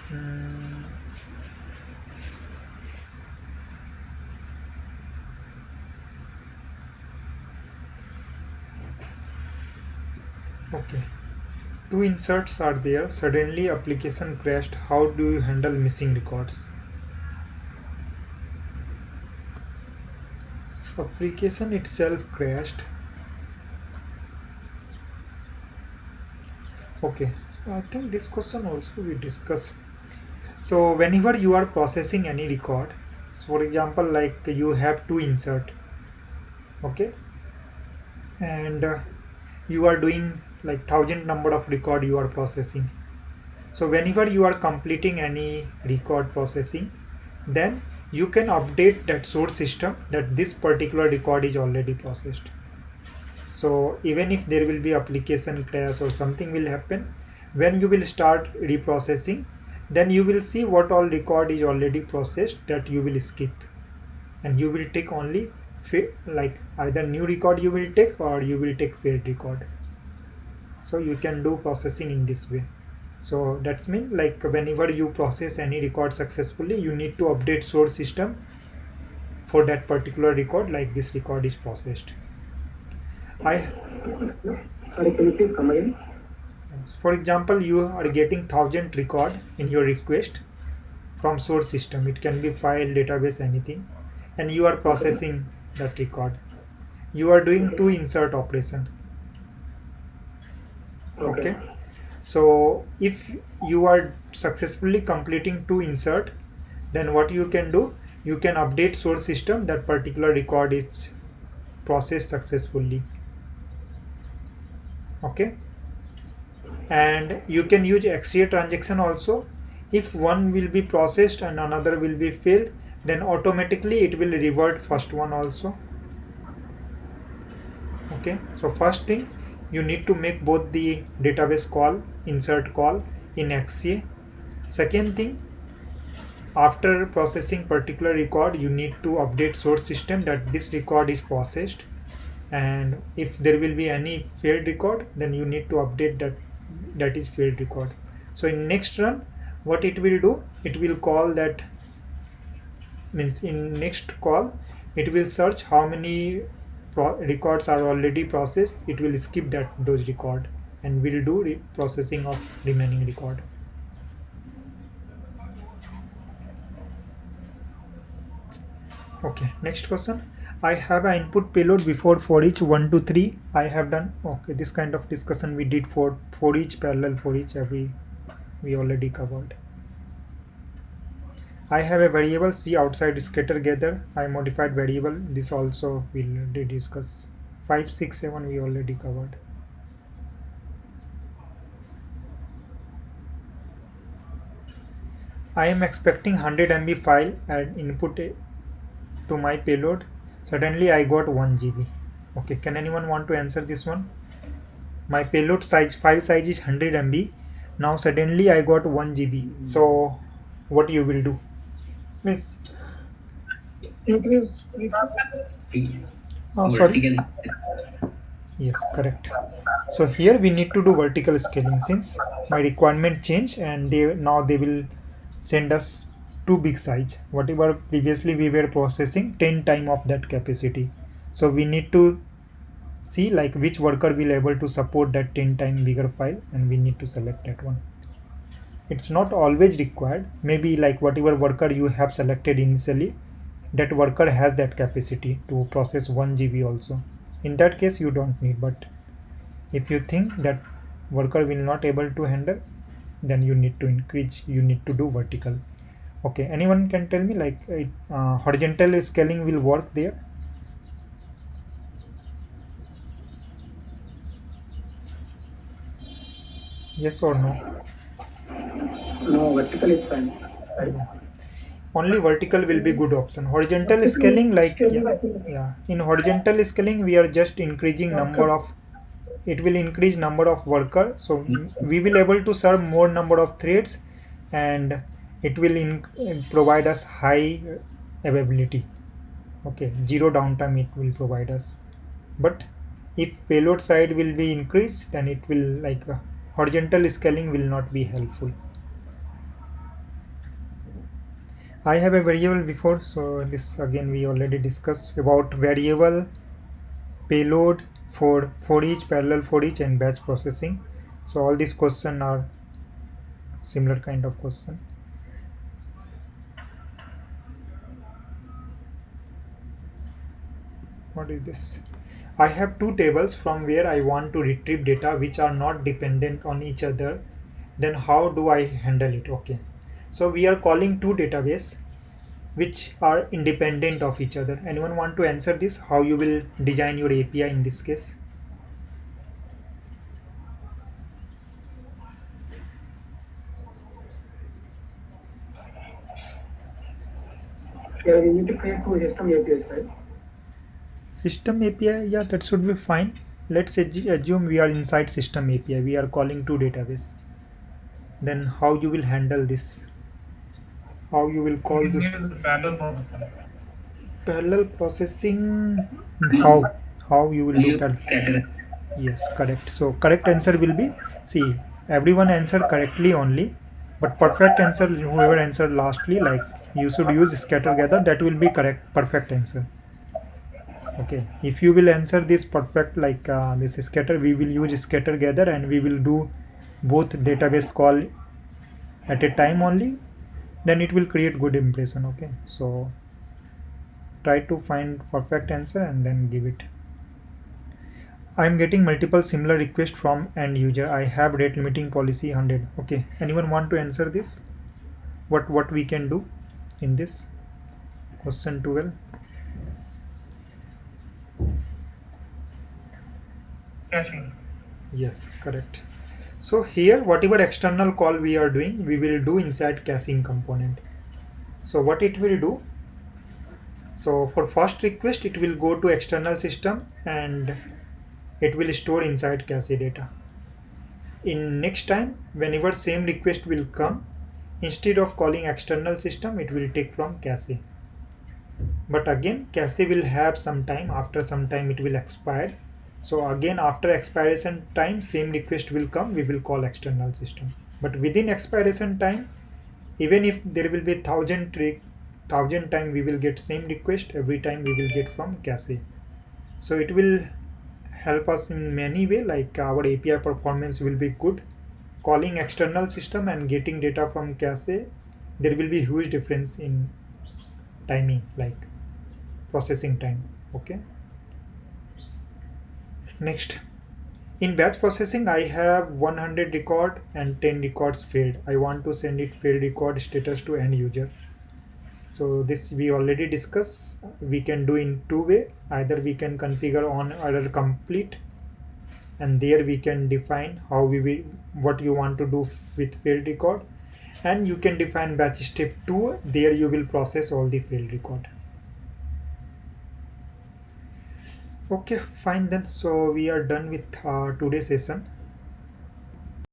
Mm, okay. Two inserts are there. Suddenly application crashed. How do you handle missing records? If application itself crashed, okay. I think this question also we discussed. So whenever you are processing any record, so for example, like you have to insert, okay, and you are doing like thousand number of record you are processing. So whenever you are completing any record processing, then you can update that source system that this particular record is already processed. So even if there will be application crash or something will happen, when you will start reprocessing, then you will see what all record is already processed that you will skip, and you will take only like either new record you will take or you will take failed record. So you can do processing in this way. So that's mean like whenever you process any record successfully, you need to update source system for that particular record, like this record is processed. I Sorry, can you please come again? For example, you are getting 1000 record in your request from source system. It can be file, database, anything, and you are Okay. processing that record. You are doing Okay. two insert operation. Okay. Okay. So if you are successfully completing two insert, then what you can do, you can update source system that particular record is processed successfully. Okay. And you can use XCA transaction also. If one will be processed and another will be failed, then automatically it will revert first one also. Okay, so first thing, you need to make both the database call, insert call in XCA. Second thing, after processing particular record, you need to update source system that this record is processed, and if there will be any failed record, then you need to update that is failed record. So in next run, what it will do, it will call that, means in next call it will search how many records are already processed. It will skip that those record and will do processing of remaining record. Okay, next question. I have an input payload before for each 1 to 3. I have done, okay, this kind of discussion we did for each, parallel for each, every we already covered. I have a variable c outside scatter gather. I modified variable. This also we'll discuss. 5, 6, 7 we already covered. I am expecting 100 MB file and input to my payload. Suddenly I got 1 GB. Okay, can anyone want to answer this one? My payload size, file size is 100 MB. Now suddenly I got 1 GB. So what you will do? Miss, Increase. oh, sorry. Yes, correct. So here we need to do vertical scaling since my requirement change, and they will send us too big size. Whatever previously we were processing 10 time of that capacity. So we need to see like which worker will able to support that 10 time bigger file, and we need to select that one. It's not always required. Maybe like whatever worker you have selected initially, that worker has that capacity to process 1 GB also. In that case you don't need, but if you think that worker will not able to handle, then you need to increase, you need to do vertical. Okay, anyone can tell me like horizontal scaling will work there? Yes or no? No, vertical is fine. Yeah. Only vertical will be good option. Horizontal Vertical scaling, like, yeah, scaling, I think. yeah, in horizontal scaling we are just increasing number of, it will increase number of worker, so we will able to serve more number of threads, and it will provide us high availability. Okay, zero downtime it will provide us. But if payload side will be increased, then it will like horizontal scaling will not be helpful. I have a variable before, so this again we already discussed about variable, payload for each, parallel for each, and batch processing. So all these questions are similar kind of question. What is this? I have two tables from where I want to retrieve data which are not dependent on each other. Then how do I handle it? Okay. So we are calling two database which are independent of each other. Anyone want to answer this? How you will design your API in this case? Yeah, we need to create two system APIs, right? System API, yeah, that should be fine. Let's assume we are inside system API. We are calling two database. Then how you will handle this? How you will call this? Parallel processing. How? How you will do You parallel? categorize. Yes, correct. So correct answer will be, see, everyone answered correctly only, but perfect answer, whoever answered lastly, like you should use scatter gather, that will be correct perfect answer. Okay, if you will answer this perfect like this scatter, we will use scatter gather and we will do both database call at a time only, then it will create good impression. Okay, so try to find perfect answer and then give it. I am getting multiple similar requests from end user. I have rate limiting policy 100. Okay, anyone want to answer this? What we can do in this question 12? Caching. Yes, correct. So here whatever external call we are doing, we will do inside caching component. So what it will do? So for first request, it will go to external system and it will store inside cache data. In next time, whenever same request will come, instead of calling external system, it will take from cache. But again, cache will have some time. After some time, it will expire. So again, after expiration time, same request will come. We will call external system. But within expiration time, even if there will be thousand time we will get same request, every time we will get from cache. So it will help us in many way, like our API performance will be good. Calling external system and getting data from cache, there will be huge difference in timing, like processing time. Okay, next, in batch processing I have 100 record and 10 records failed. I want to send it failed record status to end user. So this we already discussed. We can do in two way. Either we can configure on error complete, and there we can define how we will, what you want to do with failed record, and you can define batch step 2. There you will process all the failed record. Okay, fine then. So we are done with today's session.